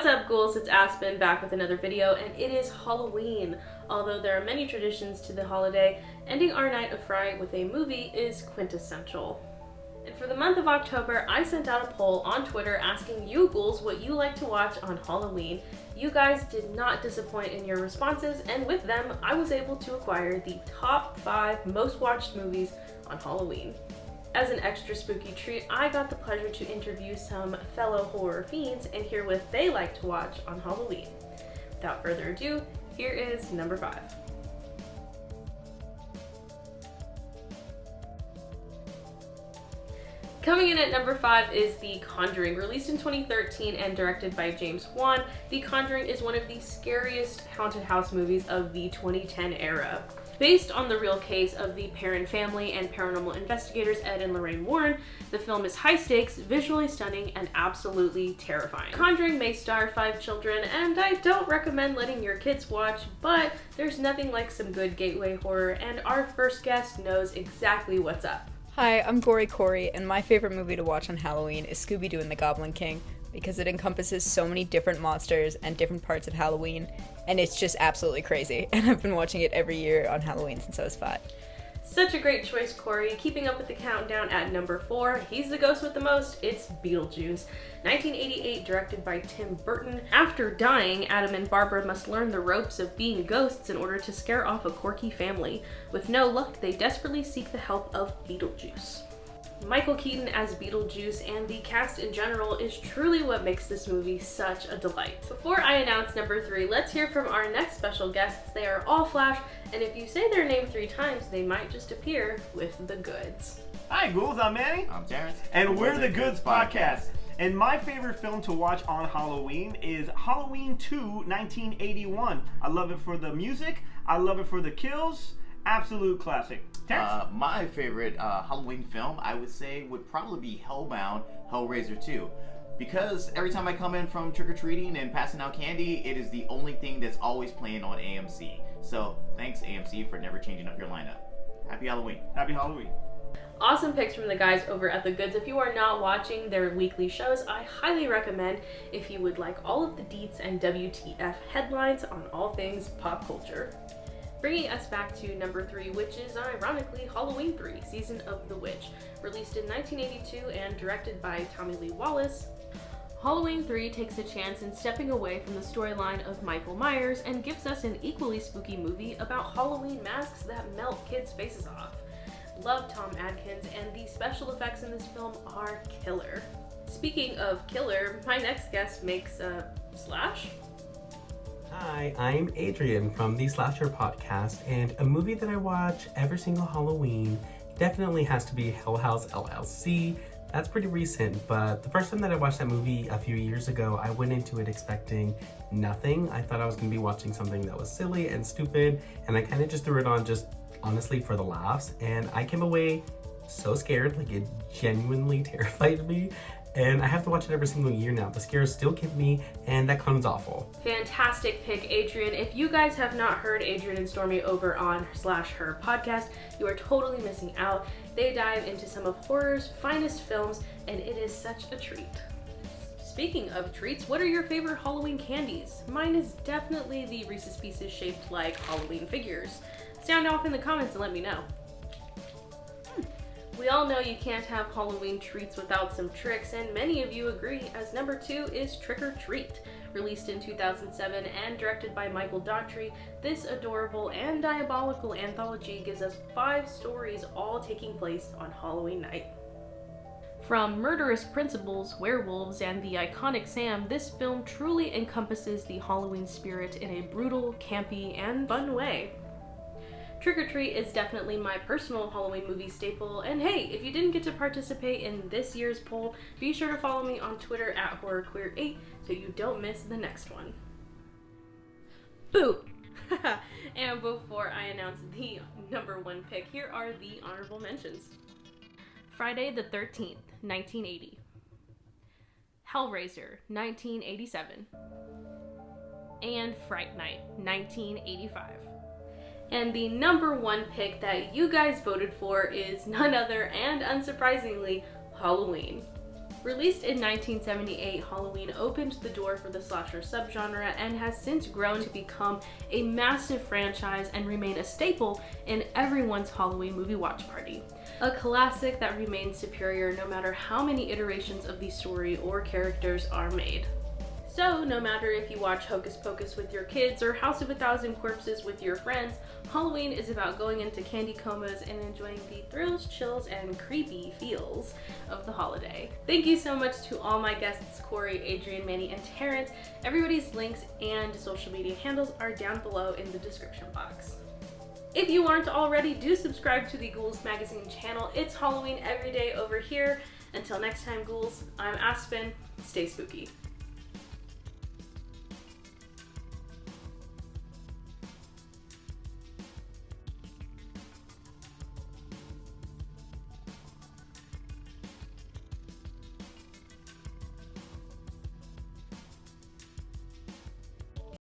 What's up, ghouls? It's Aspen back with another video, and it is Halloween. Although there are many traditions to the holiday, ending our night of fright with a movie is quintessential. And for the month of October, I sent out a poll on Twitter asking you ghouls what you like to watch on Halloween. You guys did not disappoint in your responses, and with them, I was able to acquire the top 5 most watched movies on Halloween. As an extra spooky treat, I got the pleasure to interview some fellow horror fiends and hear what they like to watch on Halloween. Without further ado, here is number 5. Coming in at number 5 is The Conjuring. Released in 2013 and directed by James Wan, The Conjuring is one of the scariest haunted house movies of the 2010 era. Based on the real case of the Perron family and paranormal investigators Ed and Lorraine Warren, the film is high stakes, visually stunning, and absolutely terrifying. Conjuring may star 5 children, and I don't recommend letting your kids watch, but there's nothing like some good gateway horror, and our first guest knows exactly what's up. Hi, I'm Gory Corey, and my favorite movie to watch on Halloween is Scooby-Doo and the Goblin King, because it encompasses so many different monsters and different parts of Halloween, and it's just absolutely crazy, and I've been watching it every year on Halloween since I was 5. Such a great choice, Corey. Keeping up with the countdown at number 4, he's the ghost with the most, it's Beetlejuice. 1988, directed by Tim Burton. After dying, Adam and Barbara must learn the ropes of being ghosts in order to scare off a quirky family. With no luck, they desperately seek the help of Beetlejuice. Michael Keaton as Beetlejuice and the cast in general is truly what makes this movie such a delight. Before I announce number 3, let's hear from our next special guests. They are all Flash, and if you say their name 3 times, they might just appear with the goods. Hi ghouls, I'm Manny. I'm Terrence. And we're the Goods Podcast. And my favorite film to watch on Halloween is Halloween 2, 1981. I love it for the music, I love it for the kills. Absolute classic. My favorite Halloween film, I would say, would probably be Hellbound, Hellraiser 2. Because every time I come in from trick-or-treating and passing out candy, it is the only thing that's always playing on AMC. So, thanks AMC for never changing up your lineup. Happy Halloween. Happy Halloween. Awesome picks from the guys over at The Goods. If you are not watching their weekly shows, I highly recommend if you would like all of the deets and WTF headlines on all things pop culture. Bringing us back to number 3, which is ironically Halloween 3, Season of the Witch. Released in 1982 and directed by Tommy Lee Wallace, Halloween 3 takes a chance in stepping away from the storyline of Michael Myers and gives us an equally spooky movie about Halloween masks that melt kids' faces off. Love Tom Adkins, and the special effects in this film are killer. Speaking of killer, my next guest makes Slash. Hi, I'm Adrian from the Slasher Podcast, and a movie that I watch every single Halloween definitely has to be Hell House LLC. That's pretty recent, but the first time that I watched that movie a few years ago, I went into it expecting nothing. I thought I was going to be watching something that was silly and stupid, and I kind of just threw it on just honestly for the laughs, and I came away so scared, like it genuinely terrified me. And I have to watch it every single year now. The scares still get me, and that comes awful. Fantastic pick, Adrian. If you guys have not heard Adrian and Stormy over on /her podcast, you are totally missing out. They dive into some of horror's finest films, and it is such a treat. Speaking of treats, what are your favorite Halloween candies? Mine is definitely the Reese's Pieces shaped like Halloween figures. Sound off in the comments and let me know. We all know you can't have Halloween treats without some tricks, and many of you agree, as number 2 is Trick or Treat. Released in 2007 and directed by Michael Daughtry, this adorable and diabolical anthology gives us 5 stories all taking place on Halloween night. From murderous principals, werewolves, and the iconic Sam, this film truly encompasses the Halloween spirit in a brutal, campy, and fun way. Trick or Treat is definitely my personal Halloween movie staple, and hey, if you didn't get to participate in this year's poll, be sure to follow me on Twitter at HorrorQueer8 so you don't miss the next one. Boo! And before I announce the number 1 pick, here are the honorable mentions. Friday the 13th, 1980. Hellraiser, 1987. And Fright Night, 1985. And the number 1 pick that you guys voted for is none other and unsurprisingly Halloween. Released in 1978, Halloween opened the door for the slasher subgenre and has since grown to become a massive franchise and remain a staple in everyone's Halloween movie watch party. A classic that remains superior no matter how many iterations of the story or characters are made. So, no matter if you watch Hocus Pocus with your kids or House of a Thousand Corpses with your friends, Halloween is about going into candy comas and enjoying the thrills, chills, and creepy feels of the holiday. Thank you so much to all my guests, Corey, Adrian, Manny, and Terrence. Everybody's links and social media handles are down below in the description box. If you aren't already, do subscribe to the Ghouls Magazine channel. It's Halloween every day over here. Until next time, Ghouls, I'm Aspen. Stay spooky.